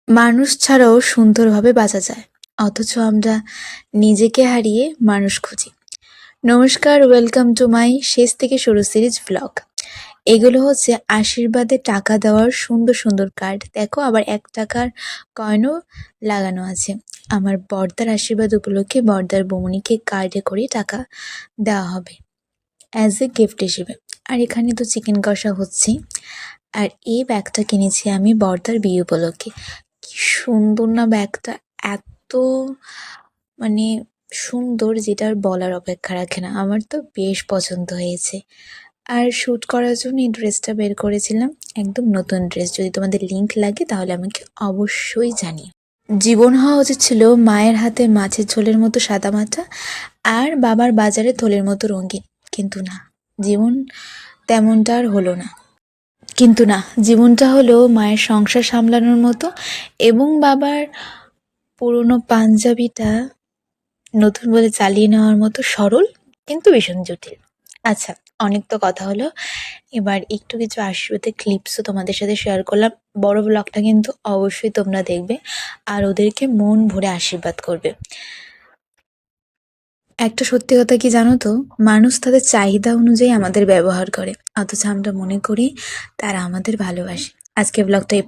মানুষ ছাড়াও সুন্দরভাবে বাঁচা যায়, অথচ আমরা নিজেকে হারিয়ে মানুষ খুঁজি। নমস্কার, ওয়েলকাম টু মাই শেষ থেকে শুরু সিরিজ ব্লগ। এগুলো হচ্ছে আশীর্বাদে টাকা দেওয়ার সুন্দর সুন্দর কার্ড। দেখো, আবার 1 টাকার কয়েনও লাগানো আছে। আমার বর্দার আশীর্বাদ উপলক্ষে বর্দার বৌমনিকে কার্ডে করে টাকা দেওয়া হবে অ্যাজ এ গিফট হিসেবে। আর এখানে তো চিকেন কষা হচ্ছে। আর এই ব্যাগটা কিনেছি আমি বর্দার বিয়ে উপলক্ষে। কি সুন্দর না ব্যাগটা! এত মানে সুন্দর, যেটা আর বলার অপেক্ষা রাখে না। আমার তো বেশ পছন্দ হয়েছে। আর শ্যুট করার জন্য এই ড্রেসটা বের করেছিলাম, একদম নতুন ড্রেস। যদি তোমাদের লিংক লাগে তাহলে আমাকে অবশ্যই জানিও। জীবন হওয়া উচিত ছিল মায়ের হাতে মাছের ঝোলের মতো সাদামাটা, আর বাবার বাজারে থলের মতো রঙিন। কিন্তু না, জীবন তেমনটা আর হলো না। কিন্তু না, জীবনটা হলো মায়ের সংসার সামলানোর মতো, এবং বাবার পুরনো পাঞ্জাবিটা নতুন বলে চালিয়ে নেওয়ার মতো সরল, কিন্তু ভীষণ জটিল। আচ্ছা, অনেক তো কথা হলো, এবার একটু কিছু আশীর্বাদের ক্লিপসও তোমাদের সাথে শেয়ার করলাম। বড় ব্লগটা কিন্তু অবশ্যই তোমরা দেখবে, আর ওদেরকে মন ভরে আশীর্বাদ করবে। একটা সত্যি কথা কি জানো তো, মানুষ তাদের চাহিদা অনুযায়ী আমাদের ব্যবহার করে, অথচ আমরা মনে করি তারা আমাদের ভালোবাসে। আজকে ব্লগটা এই